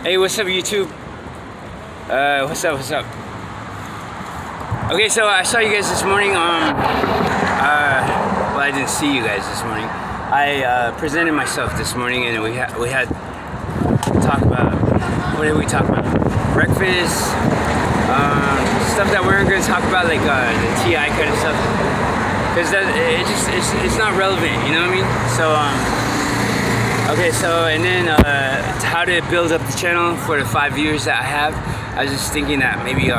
Hey, what's up, YouTube? What's up? What's up? Okay, so I saw you guys this morning. Well, I didn't see you guys this morning. I presented myself this morning, and we had talk about, what did we talk about? Breakfast, stuff that we weren't going to talk about, like the TI kind of stuff, because it's not relevant, you know what I mean? So okay, so and then how to build up the channel for the 5 years that I have. I was just thinking that maybe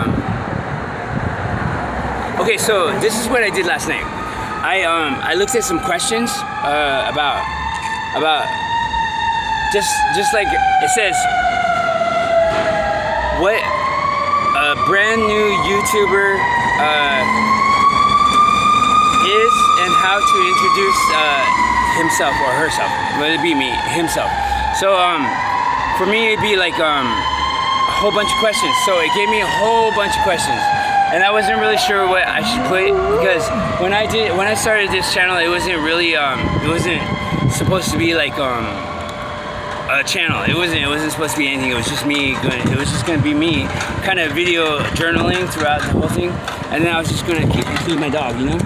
okay, so this is what I did last night. I looked at some questions about just like it says, what a brand new YouTuber is and how to introduce himself or herself. Let it be me, himself. So for me it'd be like a whole bunch of questions. So it gave me a whole bunch of questions, and I wasn't really sure what I should put, because when I started this channel, it wasn't really it wasn't supposed to be like a channel. It wasn't supposed to be anything. It was just me it was just gonna be me kind of video journaling throughout the whole thing, and then I was just gonna feed my dog, you know.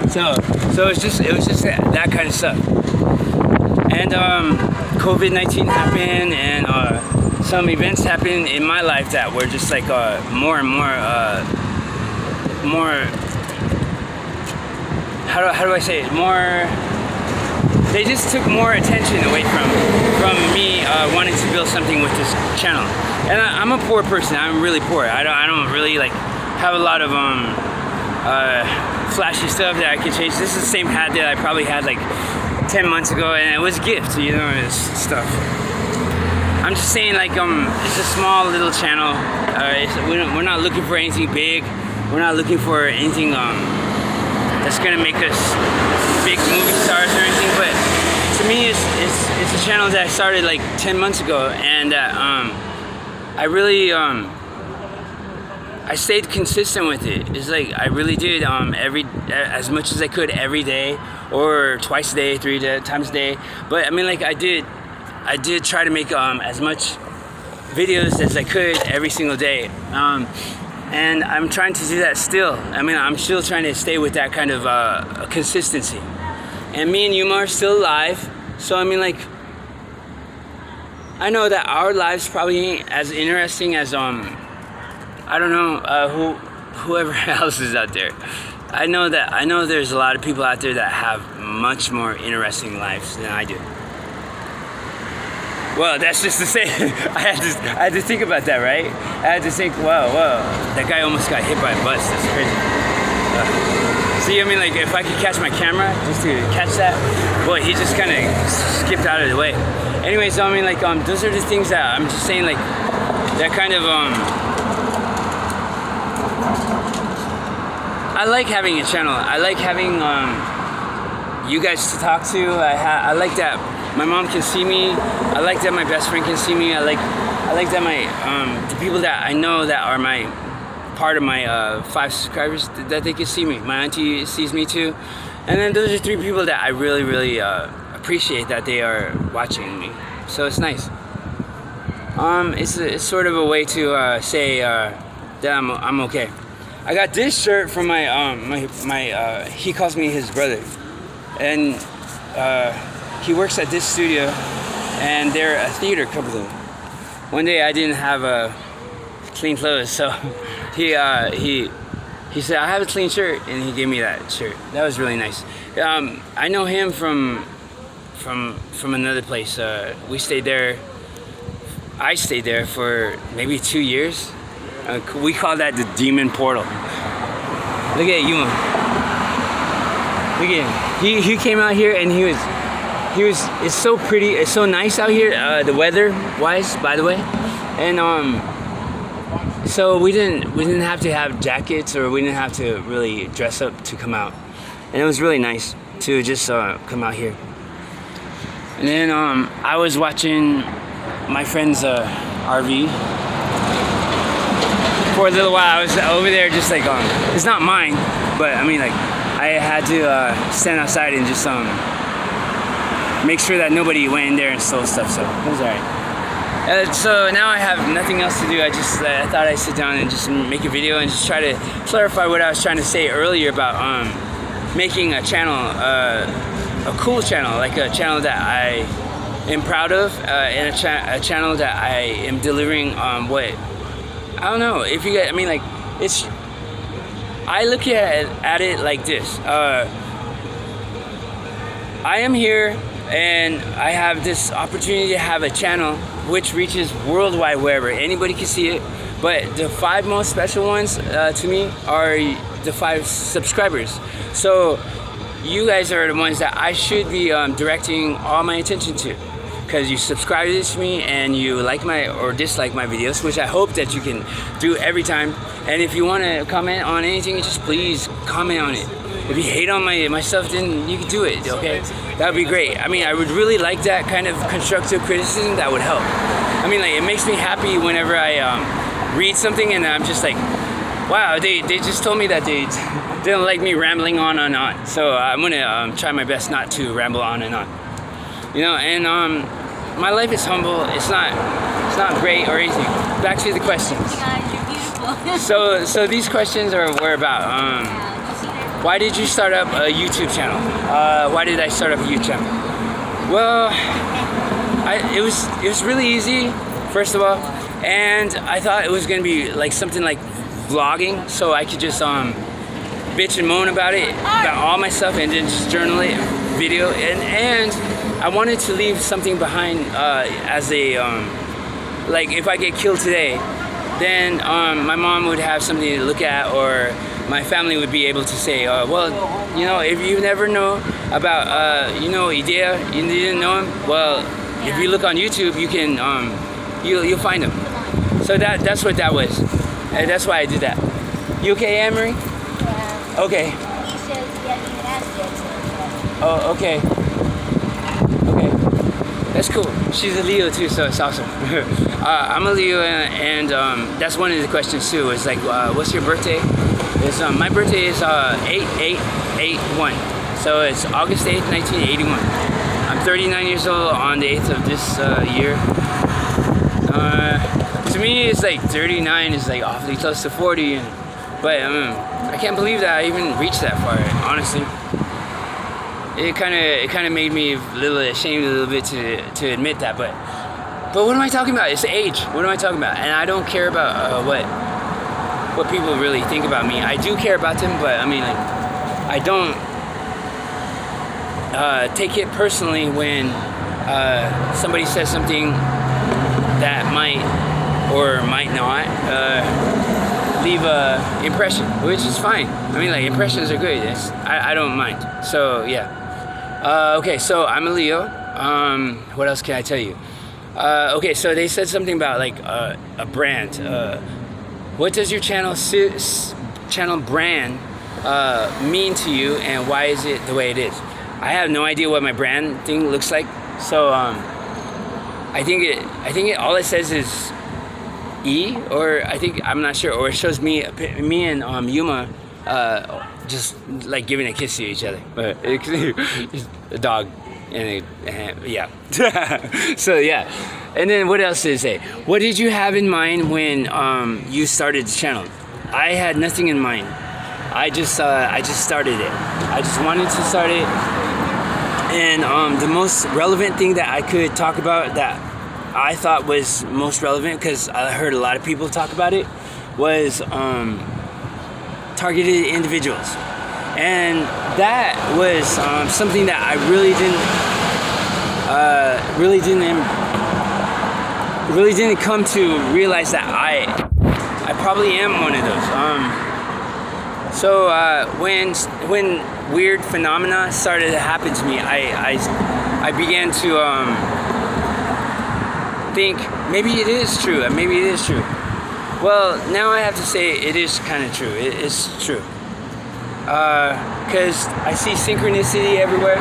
So it was just that kind of stuff. And COVID-19 happened, and some events happened in my life that were just like more and more how do I say it? More. They just took more attention away from me wanting to build something with this channel. And I'm a poor person. I'm really poor. I don't really like have a lot of flashy stuff that I could change. This is the same hat that I probably had like 10 months ago, and it was a gift, you know, and stuff. I'm just saying, like, it's a small little channel. We're not looking for anything big. We're not looking for anything that's gonna make us big movie stars or anything. But to me, it's a channel that I started like 10 months ago, and I really I stayed consistent with it. It's like I really did as much as I could every day, or twice a day, 3 times a day. But I mean, like I did try to make as much videos as I could every single day, and I'm trying to do that still. I mean, I'm still trying to stay with that kind of consistency. And me and Yuma are still alive, so I mean, like, I know that our lives probably ain't as interesting as I don't know whoever else is out there. I know there's a lot of people out there that have much more interesting lives than I do. Well, that's just to say, I had to think about that, right? I had to think, whoa, that guy almost got hit by a bus. That's crazy. See, I mean, like, if I could catch my camera just to catch that, boy, he just kind of skipped out of the way. Anyways, I mean, like, those are the things that I'm just saying, like, that kind of I like having a channel. I like having you guys to talk to. I like that my mom can see me. I like that my best friend can see me. I like that my the people that I know that are my part of my 5 subscribers, that they can see me. My auntie sees me too, and then those are 3 people that I really appreciate that they are watching me. So it's nice. It's sort of a way to say that I'm okay. I got this shirt from my he calls me his brother, and he works at this studio, and they're a theater company. One day I didn't have clean clothes, so he said, I have a clean shirt, and he gave me that shirt. That was really nice. I know him from another place. I stayed there for maybe 2 years. We call that the Demon Portal. Look at Yuma. Look at him. He came out here, and he was. It's so pretty. It's so nice out here. The weather-wise, by the way, and so we didn't have to have jackets, or we didn't have to really dress up to come out, and it was really nice to just come out here. And then I was watching my friend's RV. For a little while, I was over there just like, it's not mine, but I mean, like, I had to stand outside and just make sure that nobody went in there and stole stuff, so it was alright. So now I have nothing else to do. I thought I'd sit down and just make a video and just try to clarify what I was trying to say earlier about making a channel, a cool channel, like a channel that I am proud of, and a channel that I am delivering what, I don't know, if you get, I mean, like, it's, I look at it like this. I am here and I have this opportunity to have a channel which reaches worldwide, wherever anybody can see it. But the 5 most special ones to me are the 5 subscribers. So you guys are the ones that I should be directing all my attention to, because you subscribe to me and you like my or dislike my videos, which I hope that you can do every time. And if you want to comment on anything, just please comment on it. If you hate on my stuff, then you can do it, okay? That would be great. I mean, I would really like that kind of constructive criticism. That would help. I mean, like, it makes me happy whenever I read something and I'm just like, wow, they just told me that they didn't like me rambling on and on. So I'm gonna try my best not to ramble on and on. You know, and my life is humble. It's not great or anything. Back to the questions. Oh my God, you're beautiful. So these questions were about why did you start up a YouTube channel? Why did I start up a YouTube channel? Well, it was really easy, first of all, and I thought it was gonna be like something like vlogging, so I could just bitch and moan about it, about all my stuff, and then just journal it, video, and I wanted to leave something behind as a like, if I get killed today, then my mom would have something to look at, or my family would be able to say, well, you know, if you never know about, you know, Idea, you didn't know him, well, if you look on YouTube, you can, you'll find him. So that's what that was, and that's why I did that. You okay, Anne-Marie? Yeah. Okay. He says getting an ass. Oh, okay. Okay. That's cool. She's a Leo too, so it's awesome. I'm a Leo, and that's one of the questions too. Is like, what's your birthday? It's my birthday is 8881. So it's August 8th, 1981. I'm 39 years old on the 8th of this year. To me, it's like 39 is like awfully close to 40, but I can't believe that I even reached that far. Honestly, it kind of made me a little ashamed a little bit to admit that. But what am I talking about? It's age. What am I talking about? And I don't care about what people really think about me. I do care about them, but I mean, like, I don't take it personally when somebody says something that might or might not leave a impression, which is fine. I mean, like, impressions are good. I don't mind. So yeah. Okay, so I'm a Leo. What else can I tell you? Okay, so they said something about like a brand. What does your channel brand mean to you, and why is it the way it is? I have no idea what my brand thing looks like. So I think it all it says is E, or I'm not sure, or it shows me and Yuma just like giving a kiss to each other, but it's a dog and yeah. So yeah. And then what else did it say? What did you have in mind when you started the channel? I had nothing in mind. I just started it. I just wanted to start it. And the most relevant thing that I could talk about, that I thought was most relevant, because I heard a lot of people talk about it, was targeted individuals. And that was something that I really didn't come to realize that I probably am one of those. So when weird phenomena started to happen to me, I began to think maybe it is true. Maybe it is true. Well, now I have to say it is kind of true. It is true. Because I see synchronicity everywhere,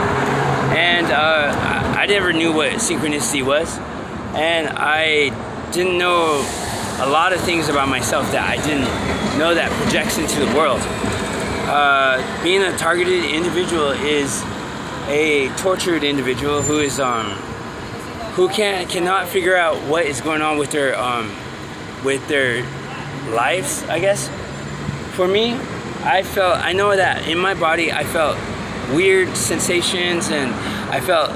and I never knew what synchronicity was, and I didn't know a lot of things about myself that I didn't know that projects into the world. Being a targeted individual is a tortured individual who is who cannot figure out what is going on with their lives, I guess. For me, I know that in my body I felt weird sensations, and I felt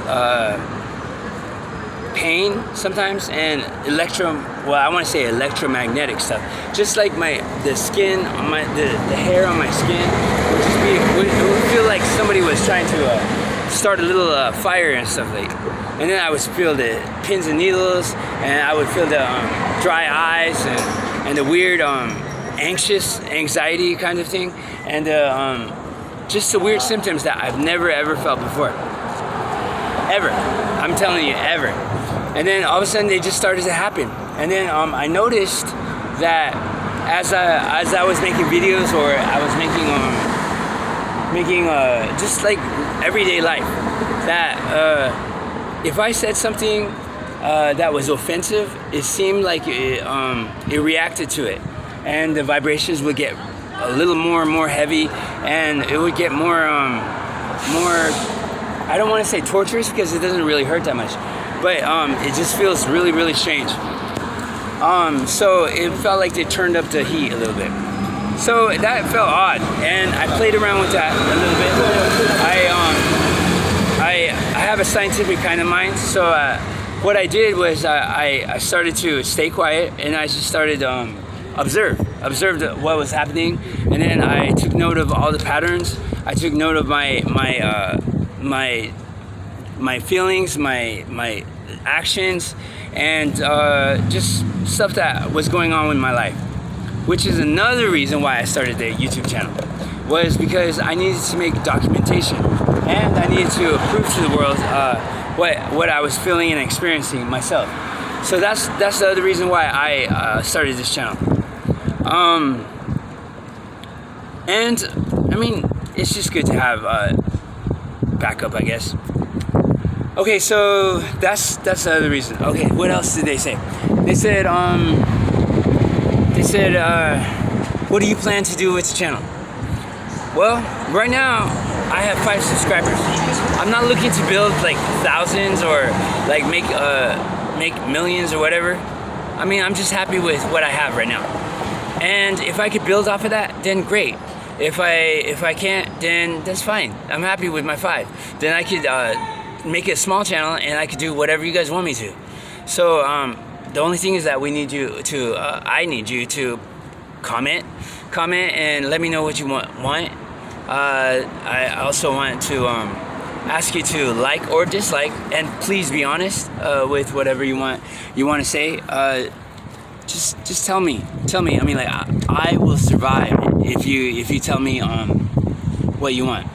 pain sometimes, and I want to say electromagnetic stuff. Just like the skin on the hair on my skin it would feel like somebody was trying to start a little fire and stuff like. And then I would feel the pins and needles, and I would feel the dry eyes and the weird anxiety kind of thing, and just the weird symptoms that I've never ever felt before. Ever. I'm telling you, ever. And then all of a sudden they just started to happen. And then I noticed that as I was making videos, or I was making just like everyday life, that if I said something that was offensive, it seemed like it reacted to it, and the vibrations would get a little more heavy, and it would get more I don't want to say torturous, because it doesn't really hurt that much, but it just feels really, really strange. So it felt like they turned up the heat a little bit. So that felt odd, and I played around with that a little bit. I have a scientific kind of mind, so what I did was I started to stay quiet, and I just started observed what was happening, and then I took note of all the patterns. I took note of my feelings, my actions, and just stuff that was going on in my life. Which is another reason why I started the YouTube channel, was because I needed to make documentation, and I needed to prove to the world what I was feeling and experiencing myself. So that's the other reason why I started this channel. And I mean, it's just good to have backup, I guess. Okay, so that's the other reason. Okay, what else did they say? They said, what do you plan to do with the channel? Well, right now I have 5 subscribers. I'm not looking to build like thousands, or like make millions or whatever. I mean, I'm just happy with what I have right now. And if I could build off of that, then great. If I can't, then that's fine. I'm happy with my 5. Then I could make a small channel, and I could do whatever you guys want me to. So the only thing is that I need you to comment and let me know what you want. I also want to ask you to like or dislike, and please be honest with whatever you want to say. Just tell me. I mean, like, I will survive if you tell me what you want.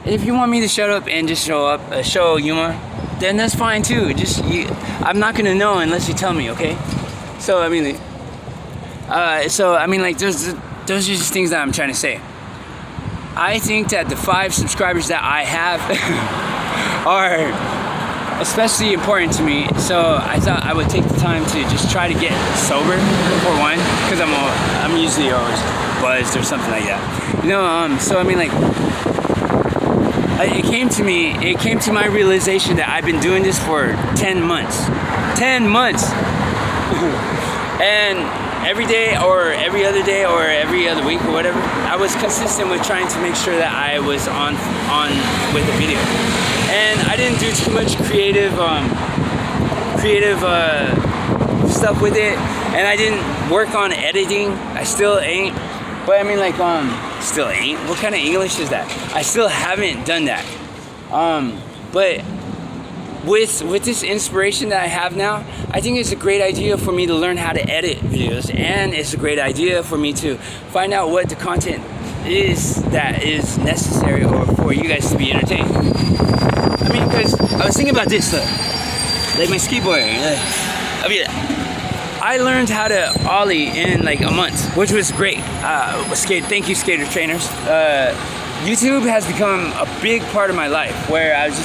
And if you want me to shut up and just show humor, then that's fine too. I'm not gonna know unless you tell me, okay? So I mean, like, those are just things that I'm trying to say. I think that the 5 subscribers that I have are especially important to me. So I thought I would take the time to just try to get sober, for one, because I'm usually always buzzed or something like that. You know, so I mean, like, it came to my realization that I've been doing this for 10 months. 10 months! And every day, or every other day, or every other week, or whatever, I was consistent with trying to make sure that I was on with the video. And I didn't do too much creative stuff with it, and I didn't work on editing. I still ain't. But I mean, like, still ain't? What kind of English is that? I still haven't done that. But with this inspiration that I have now, I think it's a great idea for me to learn how to edit videos, and it's a great idea for me to find out what the content is that is necessary, or for you guys to be entertained. I mean, because I was thinking about this, like my skateboard. I mean, I learned how to ollie in like a month, which was great. Thank you, skater trainers. YouTube has become a big part of my life, where I was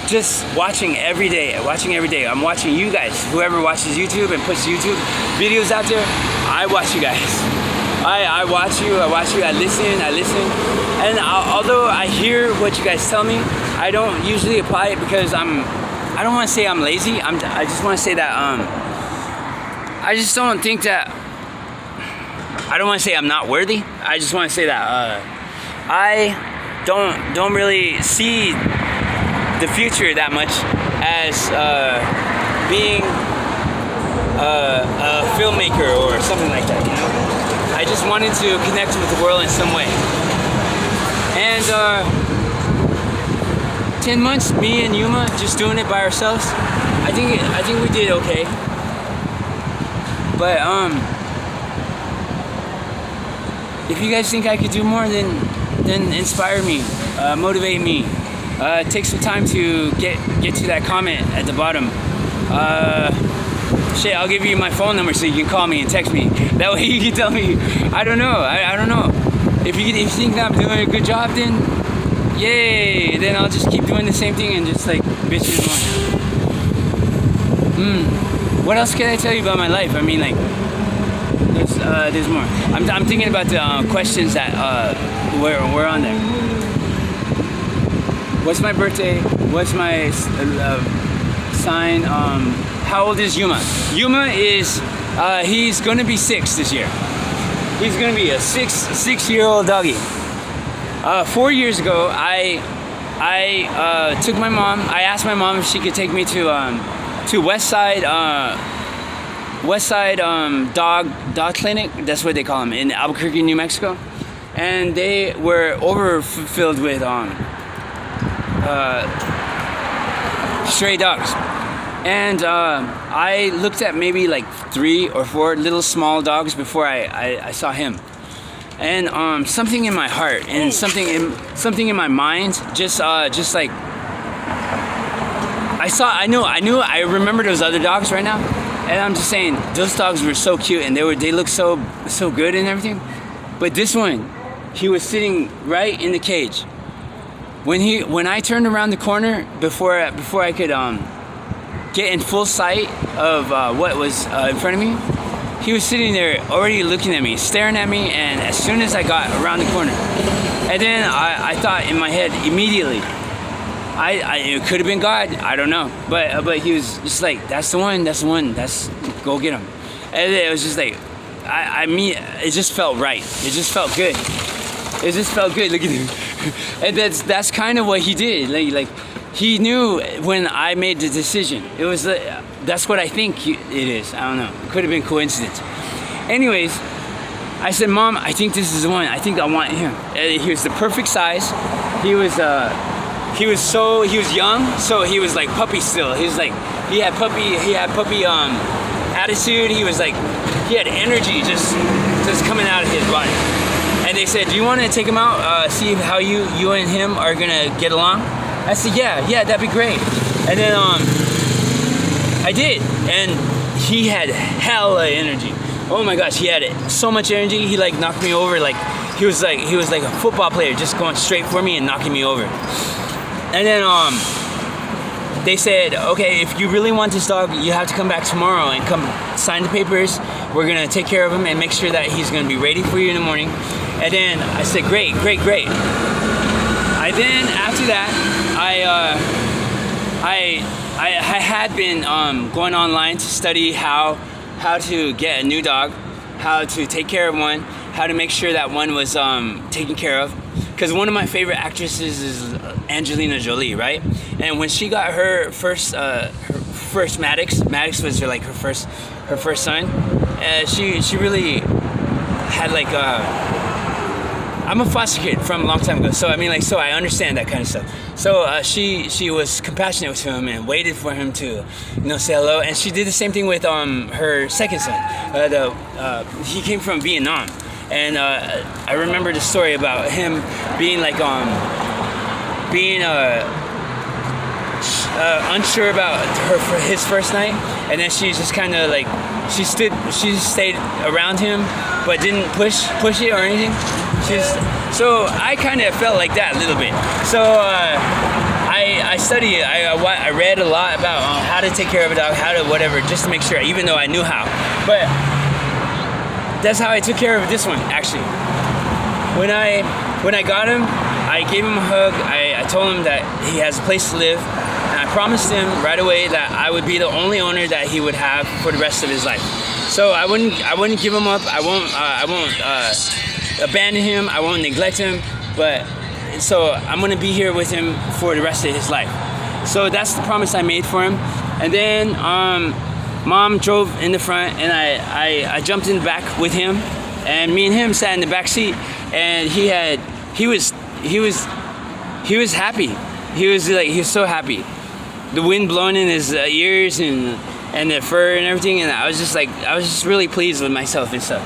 just watching every day. I'm watching you guys. Whoever watches YouTube and puts YouTube videos out there, I watch you guys. I watch you, I listen. And although I hear what you guys tell me, I don't usually apply it because I don't want to say I'm lazy. I just want to say that I just don't think that. I don't want to say I'm not worthy. I just want to say that I don't really see the future that much as being a filmmaker or something like that, you know? I just wanted to connect with the world in some way. And 10 months, me and Yuma just doing it by ourselves. I think we did okay. But if you guys think I could do more, then inspire me, motivate me. Take some time to get to that comment at the bottom. I'll give you my phone number so you can call me and text me. That way you can tell me. I don't know. I don't know. If you think that I'm doing a good job, then yay. Then I'll just keep doing the same thing and just like bitching more. What else can I tell you about my life? I mean, like, there's more. I'm thinking about the questions that were on there. What's my birthday? What's my sign? How old is Yuma? Yuma is he's gonna be 6 this year. He's gonna be a six-year-old doggy. 4 years ago, I took my mom. I asked my mom if she could take me to Westside dog clinic. That's what they call them in Albuquerque, New Mexico, and they were overfilled with stray dogs. And I looked at maybe like 3 or 4 little small dogs before I saw him. And something in my heart and something in my mind just like I remember those other dogs right now. And I'm just saying those dogs were so cute and they looked so good and everything. But this one, he was sitting right in the cage. When I turned around the corner before I could get in full sight of what was in front of me, he was sitting there already looking at me, staring at me, and as soon as I got around the corner, and then I thought in my head immediately, it could have been God, I don't know, but he was just like, that's the one, go get him. And it was just like, I mean, it just felt right, it just felt good, look at him. And that's kind of what he did, like he knew when I made the decision. It was that's what I think it is. I don't know. It could have been coincidence. Anyways, I said, Mom, I think this is the one. I think I want him. And he was the perfect size. He was young, so he was like puppy still. He was like he had puppy attitude. He was like he had energy just coming out of his body. And they said, do you want to take him out, see how you and him are gonna get along? I said, yeah, that'd be great. And then I did, and he had hella energy. Oh my gosh, he had so much energy. He like knocked me over, like he was like a football player, just going straight for me and knocking me over. And then they said, okay, if you really want this dog, you have to come back tomorrow and come sign the papers. We're gonna take care of him and make sure that he's gonna be ready for you in the morning. And then I said, great. Then after that, I had been going online to study how to get a new dog, how to take care of one, how to make sure that one was taken care of. Because one of my favorite actresses is Angelina Jolie, right? And when she got her first Maddox was her first son. She really had like I'm a foster kid from a long time ago, so I mean, so I understand that kind of stuff. So she was compassionate to him and waited for him to, say hello. And she did the same thing with her second son. He came from Vietnam, and I remember the story about him being like unsure about his first night, and then she just kind of like she stayed around him, but didn't push it or anything. So I kind of felt like that a little bit. So I studied. I read a lot about how to take care of a dog, how to whatever, just to make sure, even though I knew how. But that's how I took care of this one, actually. When I got him, I gave him a hug. I told him that he has a place to live, and I promised him right away that I would be the only owner that he would have for the rest of his life. So I wouldn't give him up. I won't abandon him. I won't neglect him. But so I'm gonna be here with him for the rest of his life. So that's the promise I made for him. And then Mom drove in the front, and I jumped in the back with him, and me and him sat in the back seat, and he was happy. He was so happy. The wind blowing in his ears and the fur and everything, and I was just really pleased with myself and stuff.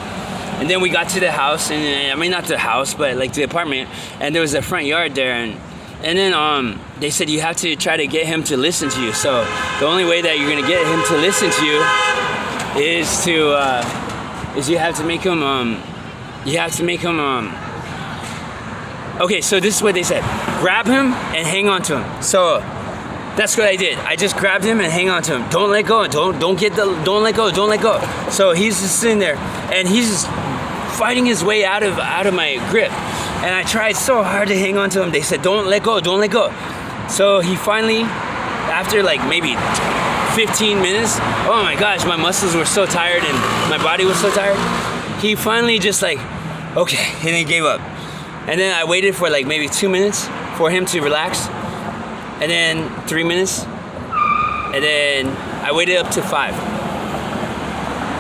And then we got to the house, and I mean not the house, but like the apartment, and there was a front yard there, and then they said you have to try to get him to listen to you. So the only way that you're gonna get him to listen to you is you have to make him okay, so this is what they said. Grab him and hang on to him. So that's what I did. I just grabbed him and hang on to him. Don't let go. Don't let go. Don't let go. So he's just sitting there, and he's just fighting his way out of my grip. And I tried so hard to hang on to him. They said, don't let go. Don't let go. So he finally, after like maybe 15 minutes, oh my gosh, my muscles were so tired and my body was so tired. He finally just like, okay, and he gave up. And then I waited for like maybe 2 minutes for him to relax. And then 3 minutes. And then I waited up to 5.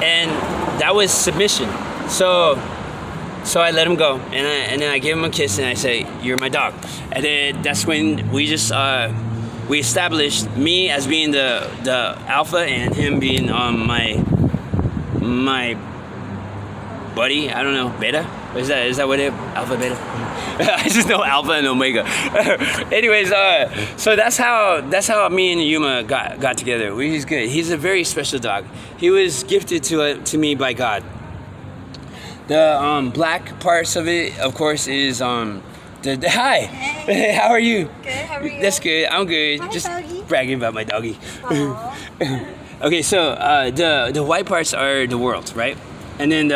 And that was submission. So I let him go, and then I gave him a kiss, and I say, "You're my dog." And then that's when we just we established me as being the alpha, and him being my buddy. I don't know, beta. Is that what it? Alpha, beta. I just know alpha and omega. Anyways, so that's how me and Yuma got together. He's good. He's a very special dog. He was gifted to me by God. The black parts of it, of course, is hi. Hey. How are you? Good. How are you? That's good. I'm good. Hi, just doggy. bragging about my doggy. Okay, so the white parts are the world, right? And then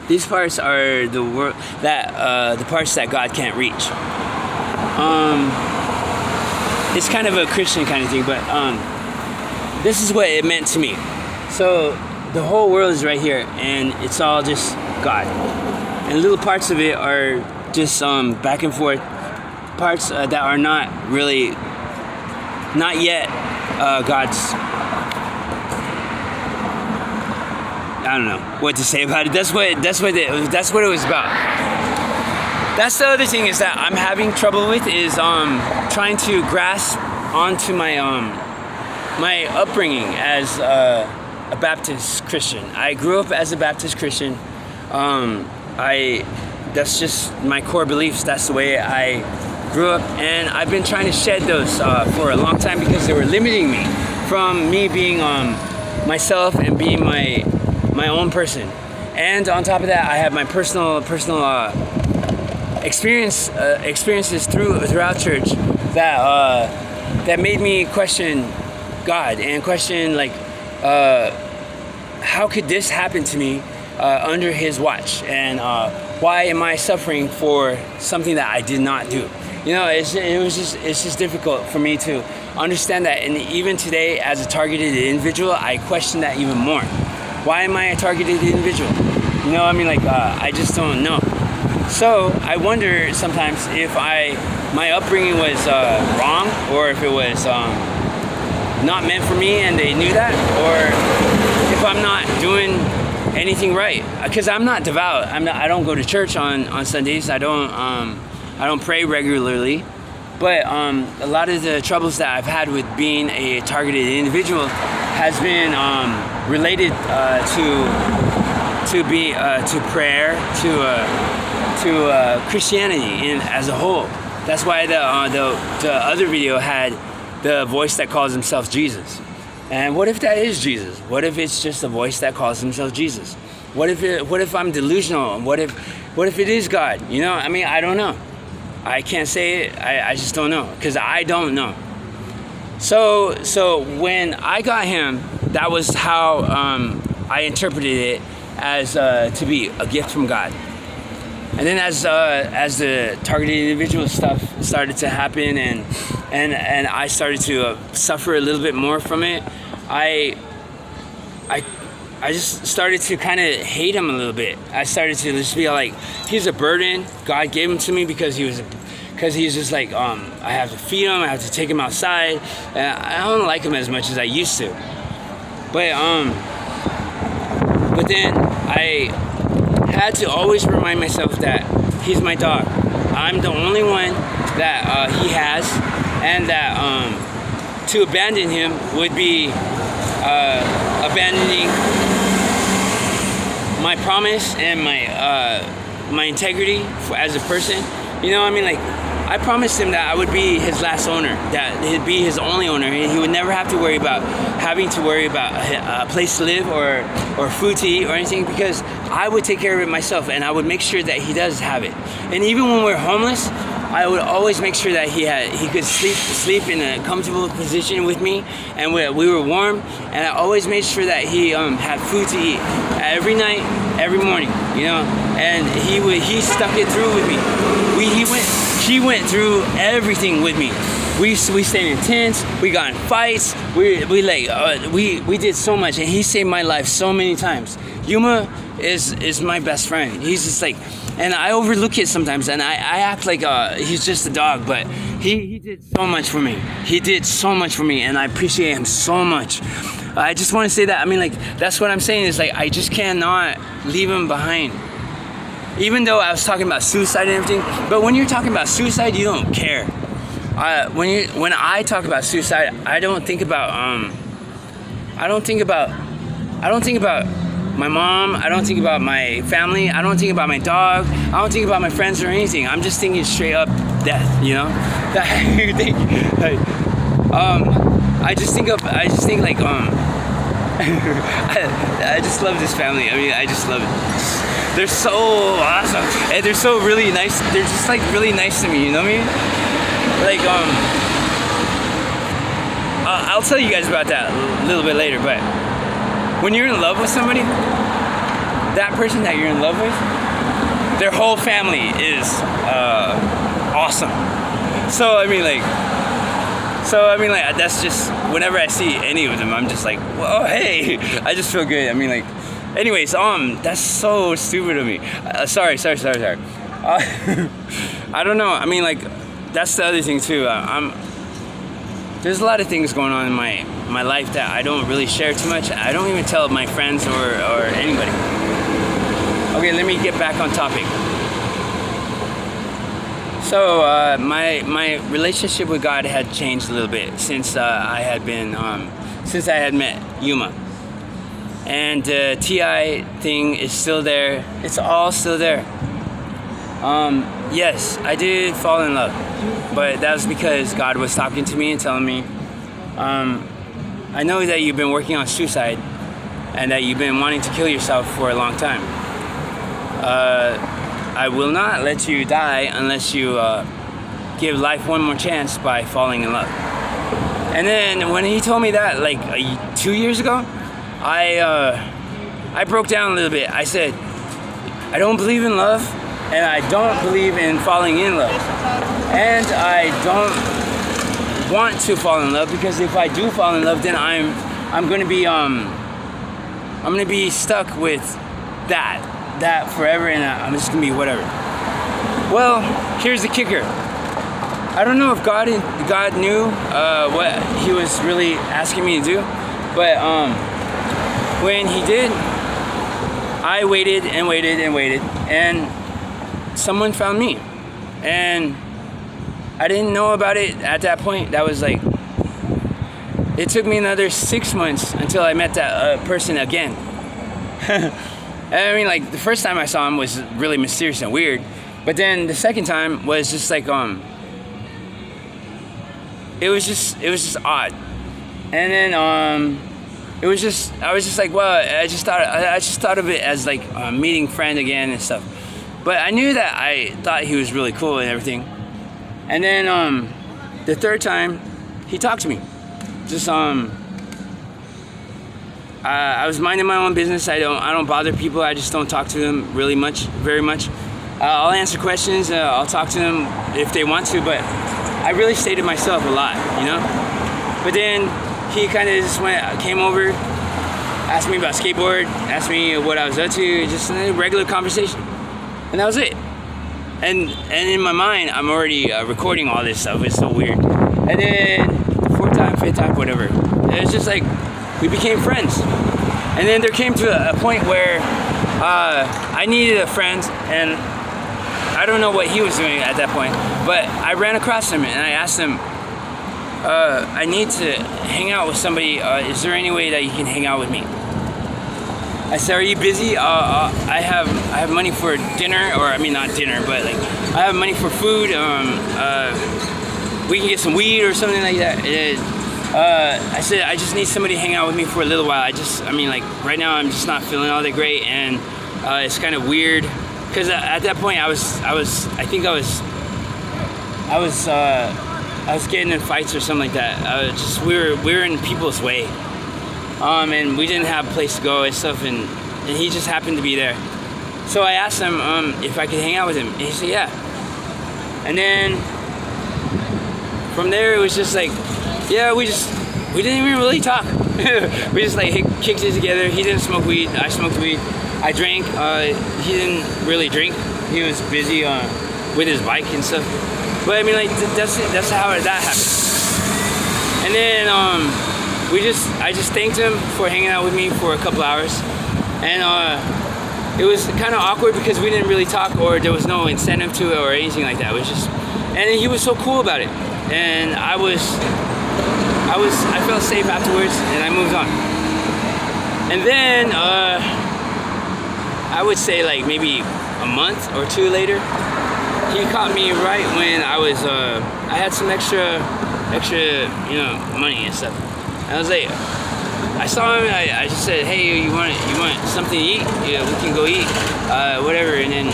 these parts are the world that the parts that God can't reach. It's kind of a Christian kind of thing, but this is what it meant to me. So the whole world is right here, and it's all just God. And little parts of it are just back and forth parts that are not yet God's. I don't know what to say about it. That's what it was about. That's the other thing is that I'm having trouble with is trying to grasp onto my my upbringing as a Baptist Christian. I grew up as a Baptist Christian. That's just my core beliefs. That's the way I grew up, and I've been trying to shed those for a long time because they were limiting me from me being myself and being my own person. And on top of that, I have my personal experiences throughout church that made me question God and question like how could this happen to me under His watch, and why am I suffering for something that I did not do? You know, it's just difficult for me to understand that, and even today as a targeted individual, I question that even more. Why am I a targeted individual? You know, I mean, like I just don't know. So I wonder sometimes if my upbringing was wrong, or if it was not meant for me and they knew that, or if I'm not doing anything right, because I'm not devout. I don't go to church on Sundays. I don't pray regularly. But a lot of the troubles that I've had with being a targeted individual has been related to prayer, to Christianity as a whole. That's why the other video had the voice that calls himself Jesus. And what if that is Jesus? What if it's just a voice that calls himself Jesus? What if I'm delusional? What if it is God? You know, I mean, I don't know. I can't say it. I just don't know, because I don't know. So when I got him, that was how I interpreted it, as to be a gift from God. And then as the targeted individual stuff started to happen, and I started to suffer a little bit more from it, I just started to kind of hate him a little bit. I started to just be like, he's a burden. God gave him to me because he's just like, I have to feed him, I have to take him outside. And I don't like him as much as I used to. But then I had to always remind myself that he's my dog. I'm the only one that he has, and that to abandon him would be abandoning my promise and my integrity as a person. You know what I mean? Like, I promised him that I would be his last owner, that he'd be his only owner, and he would never have to worry about having to worry about a place to live or food to eat or anything, because I would take care of it myself, and I would make sure that he does have it. And even when we're homeless, I would always make sure that he could sleep in a comfortable position with me, and we were warm, and I always made sure that he had food to eat every night, every morning, you know. And he stuck it through with me. He went through everything with me. We stayed in tents. We got in fights. We did so much, and he saved my life so many times. Yuma is my best friend. He's just like, and I overlook it sometimes, and I act like he's just a dog, but he did so much for me. He did so much for me, and I appreciate him so much. I just want to say that. I mean, like, that's what I'm saying is, like, I just cannot leave him behind. Even though I was talking about suicide and everything, but when you're talking about suicide, you don't care. When I talk about suicide, I don't think about my mom. I don't think about my family. I don't think about my dog. I don't think about my friends or anything. I'm just thinking straight up death. You know, I just think like I just love this family. I mean, I just love it. They're so awesome, and they're so really nice. They're just like really nice to me. You know what I mean? Like I'll tell you guys about that a little bit later. But when you're in love with somebody, that person that you're in love with, their whole family is awesome. So I mean, like that's just, whenever I see any of them, I'm just like, whoa, hey, I just feel good. I mean, like, anyways, that's so stupid of me. Sorry. I don't know. I mean, like, that's the other thing too. There's a lot of things going on in my life that I don't really share too much. I don't even tell my friends or anybody. Okay, let me get back on topic. So my relationship with God had changed a little bit since I had met Yuma, and the TI thing is still there. It's all still there. Yes, I did fall in love, but that was because God was talking to me and telling me, I know that you've been working on suicide and that you've been wanting to kill yourself for a long time. I will not let you die unless you give life one more chance by falling in love. And then when he told me that, like 2 years ago, I broke down a little bit. I said, I don't believe in love, and I don't believe in falling in love, and I don't want to fall in love, because if I do fall in love, then I'm gonna be stuck with that forever, and I'm just gonna be whatever. Well, here's the kicker. I don't know if God knew what he was really asking me to do, but when he did, I waited and waited and waited, and someone found me, and I didn't know about it at that point. That was like, it took me another 6 months until I met that person again. And I mean, like, the first time I saw him was really mysterious and weird, but then the second time was just like it was just odd. And then I was just like, well, I just thought of it as like meeting friend again and stuff. But I knew that I thought he was really cool and everything. And then the third time, he talked to me. Just I was minding my own business. I don't bother people. I just don't talk to them very much. I'll answer questions. I'll talk to them if they want to, but I really stay to myself a lot, you know. But then he kind of just came over, asked me about skateboard, asked me what I was up to, just a regular conversation, and that was it. And in my mind, I'm already recording all this stuff. It's so weird. And then fourth time, fifth time, whatever. It's just like we became friends. And then there came to a point where I needed a friend, and I don't know what he was doing at that point, but I ran across him and I asked him, I need to hang out with somebody. Is there any way that you can hang out with me? I said, are you busy? I have money for dinner, or I mean not dinner, but like I have money for food. We can get some weed or something like that. I said, I just need somebody to hang out with me for a little while. I mean, like right now I'm just not feeling all that great, and it's kind of weird because at that point I was getting in fights or something like that. We were in people's way, and we didn't have a place to go and stuff, and he just happened to be there. So I asked him if I could hang out with him, and he said yeah. And then from there it was just like, yeah, we didn't even really talk. We just like kicked it together. He didn't smoke weed. I smoked weed. I drank. He didn't really drink. He was busy with his bike and stuff. But I mean, like that's how that happened. And then I just thanked him for hanging out with me for a couple hours, and it was kind of awkward because we didn't really talk, or there was no incentive to it or anything like that. It was just, and he was so cool about it, and I felt safe afterwards, and I moved on. And then I would say like maybe a month or two later, he caught me right when I had some extra money and stuff. And I was like, I saw him, I just said, hey, you want something to eat? Yeah, we can go eat, whatever. And then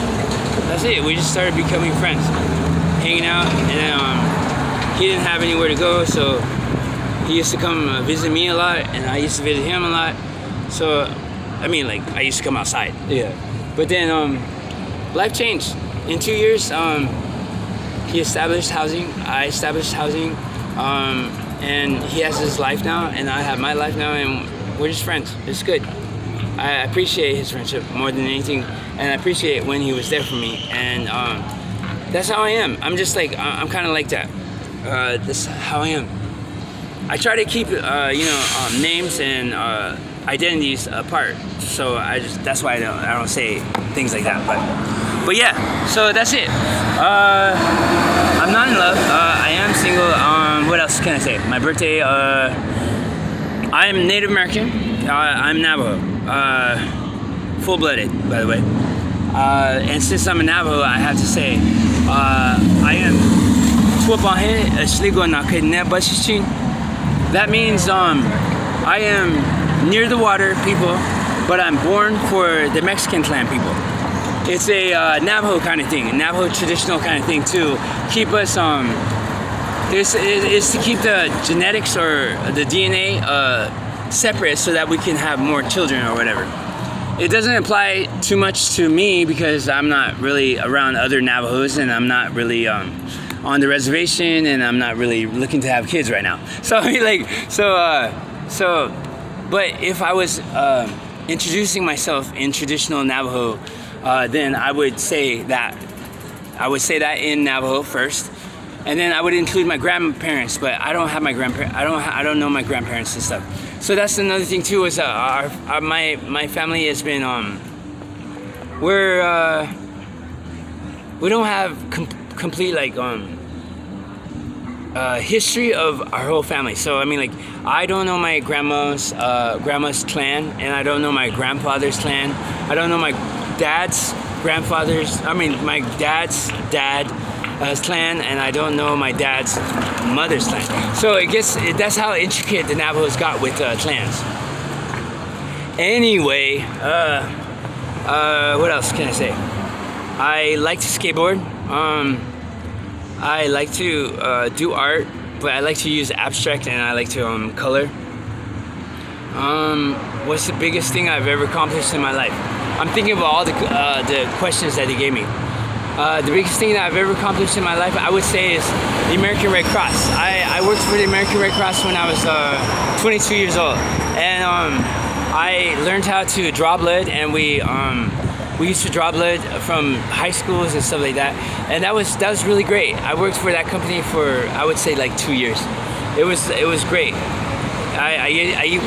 that's it. We just started becoming friends, hanging out. And then he didn't have anywhere to go, so he used to come visit me a lot, and I used to visit him a lot. So, I mean, like, I used to come outside. Yeah. But then life changed. In 2 years, he established housing, I established housing, and he has his life now, and I have my life now, and we're just friends. It's good. I appreciate his friendship more than anything, and I appreciate when he was there for me, and that's how I am. I'm just like, I'm kind of like that. That's how I am. I try to keep, names and identities apart, so that's why I don't say things like that, but yeah, so that's it. I'm not in love. I am single. What else can I say? My birthday. I'm Native American. I'm Navajo. Full-blooded, by the way. And since I'm a Navajo, I have to say, I am Tuapahe Sligo Nakene Basichin. That means I am near the water people, but I'm born for the Mexican clan people. It's a Navajo kind of thing, a Navajo traditional kind of thing to keep us, is to keep the genetics or the DNA separate so that we can have more children or whatever. It doesn't apply too much to me because I'm not really around other Navajos, and I'm not really on the reservation, and I'm not really looking to have kids right now. So but if I was introducing myself in traditional Navajo, then I would say that in Navajo first, and then I would include my grandparents. But I don't have my grandparents. I don't know my grandparents and stuff. So that's another thing too. Is my family has been we don't have complete like history of our whole family. So I mean, like, I don't know my grandma's clan, and I don't know my grandfather's clan. I don't know my dad's my dad's dad's clan, and I don't know my dad's mother's clan. So that's how intricate the Navajos got with clans. Anyway, what else can I say? I like to skateboard. I like to do art, but I like to use abstract, and I like to color. What's the biggest thing I've ever accomplished in my life? I'm thinking about all the questions that they gave me. The biggest thing that I've ever accomplished in my life, I would say, is the American Red Cross. I worked for the American Red Cross when I was 22 years old, and I learned how to draw blood, and we used to draw blood from high schools and stuff like that, and that was really great. I worked for that company for, I would say, like 2 years. It was great.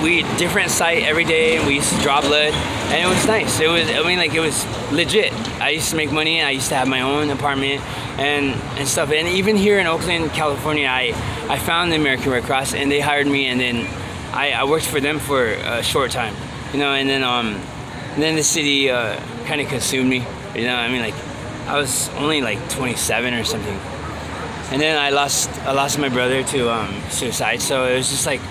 We different site every day, and we used to draw blood, and it was nice. It was legit. I used to make money, and I used to have my own apartment and stuff. And even here in Oakland, California, I found the American Red Cross, and they hired me, and then I worked for them for a short time, and then the city kind of consumed me. I was only like 27 or something, and then I lost my brother to suicide. So it was just like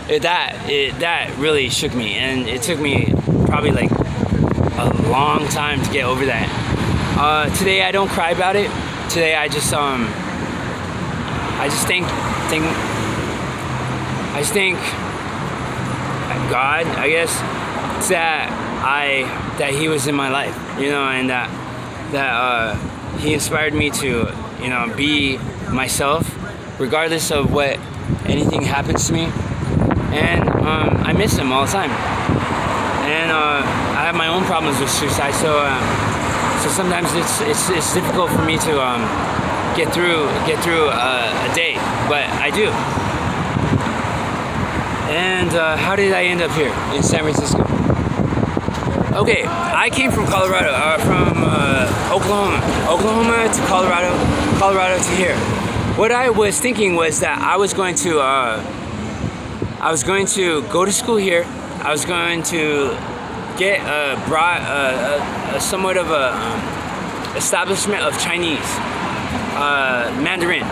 that really shook me, and it took me probably like a long time to get over that. Today I don't cry about it. Today I just thank God, I guess, that he was in my life, and that he inspired me to, be myself, regardless of what anything happens to me. And I miss him all the time. And I have my own problems with suicide, so sometimes it's difficult for me to get through a day, but I do. And how did I end up here in San Francisco? Okay, I came from Colorado, from Oklahoma to Colorado to here. What I was thinking was that I was going to go to school here. I was going to get somewhat of a establishment of Chinese, Mandarin,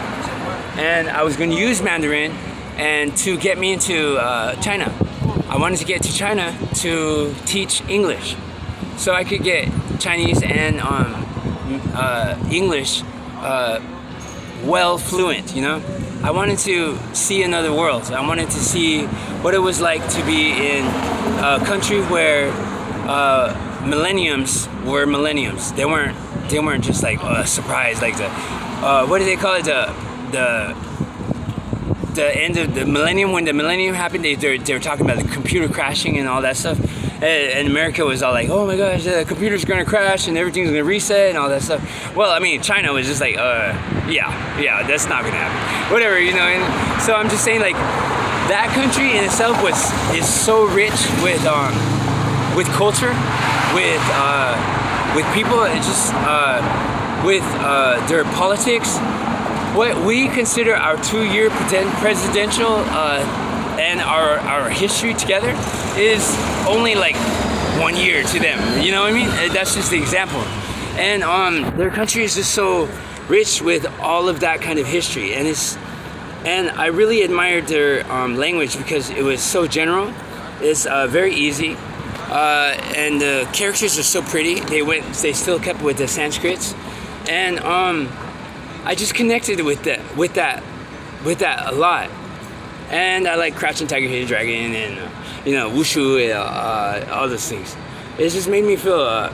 and I was going to use Mandarin and to get me into China. I wanted to get to China to teach English, so I could get Chinese and English well fluent. I wanted to see another world. I wanted to see what it was like to be in a country where millenniums were millenniums. They weren't just like a surprise, like the what do they call it, the end of the millennium. When the millennium happened, they were talking about the computer crashing and all that stuff, and America was all like, oh my gosh, the computer's gonna crash and everything's gonna reset and all that stuff. Well, China was just like, yeah, that's not gonna happen, whatever, and so I'm just saying, like, that country in itself is so rich with culture, with people, and just with their politics. What we consider our 2-year presidential and our history together is only like 1 year to them. You know what I mean? That's just the example. And their country is just so rich with all of that kind of history, and I really admired their language because it was so general. It's very easy, and the characters are so pretty. They still kept with the Sanskrits, and I just connected with that a lot. And I like Crouching Tiger, Hidden Dragon, and Wushu, and all those things. It just made me feel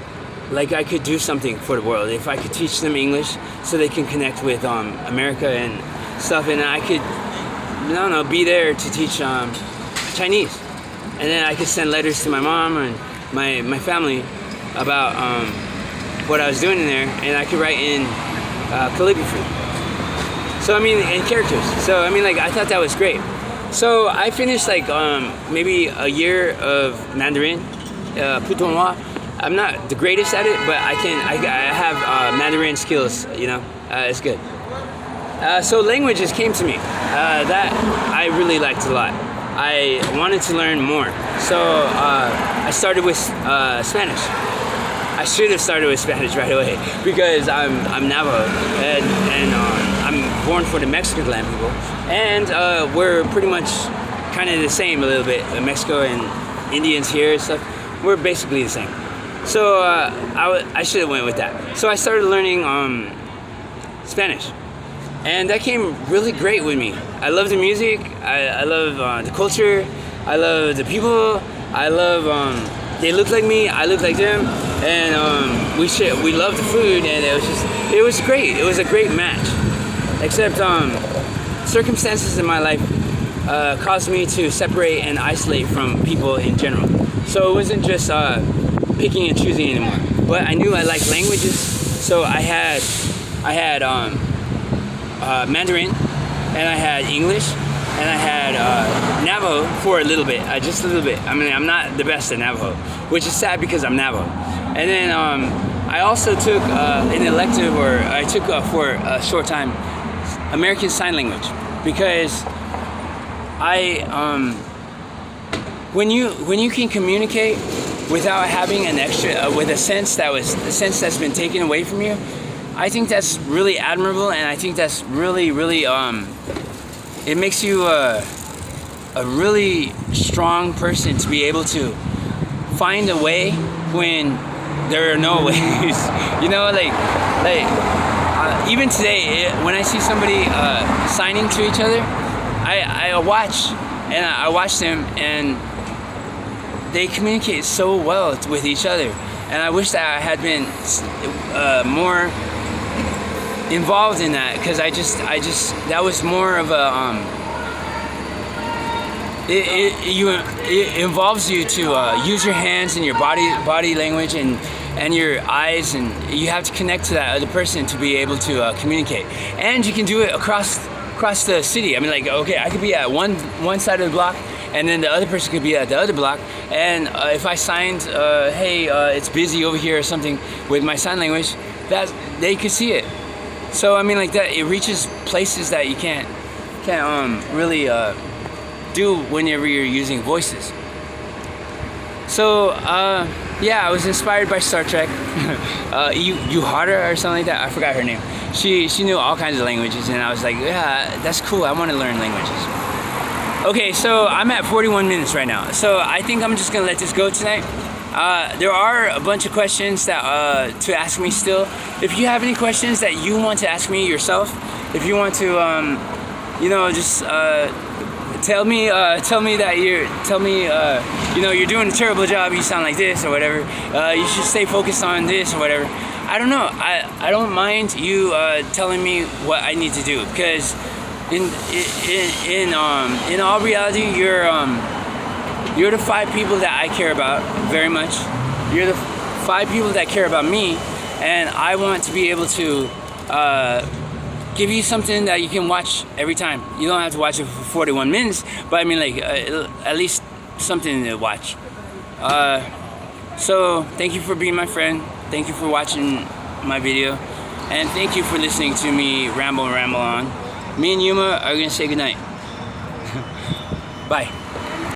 like I could do something for the world if I could teach them English, so they can connect with America and stuff, and I could, be there to teach Chinese, and then I could send letters to my mom and my family about what I was doing in there, and I could write in calligraphy. So and characters. So I thought that was great. So I finished maybe a year of Mandarin, Putonghua. I'm not the greatest at it, but I have Mandarin skills. It's good. So languages came to me that I really liked a lot. I wanted to learn more, so I started with Spanish. I should have started with Spanish right away because I'm Navajo, and I'm born for the Mexican land people, and we're pretty much kind of the same a little bit. Mexico and Indians here and stuff, we're basically the same. So I should have went with that. So I started learning Spanish, and that came really great with me. I love the music. I love the culture. I love the people. I love they looked like me, I looked like them, and we loved the food, and it was great. It was a great match. Except circumstances in my life caused me to separate and isolate from people in general. So it wasn't just picking and choosing anymore. But I knew I liked languages, so I had Mandarin, and I had English, and I had Navajo for a little bit, just a little bit. I mean, I'm not the best at Navajo, which is sad because I'm Navajo. And then I also took an elective, or I took for a short time American Sign Language, because when you can communicate without having an extra, with a sense that's been taken away from you, I think that's really admirable, and I think that's really it makes you a really strong person to be able to find a way when there are no ways. You know, even today, when I see somebody signing to each other, I watch them, and they communicate so well with each other. And I wish that I had been more involved in that, because I just that was more of a it involves you to use your hands and your body language and your eyes, and you have to connect to that other person to be able to communicate. And you can do it across the city. I mean, like, okay, I could be at one side of the block, and then the other person could be at the other block, and if I signed, hey, it's busy over here or something with my sign language, that they could see it. So I mean, like that, it reaches places that you can't really do whenever you're using voices. So yeah, I was inspired by Star Trek. Yuhara or something like that. I forgot her name. She knew all kinds of languages, and I was like, yeah, that's cool. I want to learn languages. Okay, so I'm at 41 minutes right now. So I think I'm just gonna let this go tonight. There are a bunch of questions that to ask me still. If you have any questions that you want to ask me yourself, if you want to, just tell me that you're doing a terrible job, you sound like this or whatever, you should stay focused on this or whatever. I don't know. I don't mind you telling me what I need to do, because in all reality, you're the 5 people that I care about very much. You're the 5 people that care about me, and I want to be able to give you something that you can watch every time. You don't have to watch it for 41 minutes, but I mean, like, at least something to watch. So thank you for being my friend. Thank you for watching my video, and thank you for listening to me ramble on. Me and Yuma are gonna say goodnight. Bye.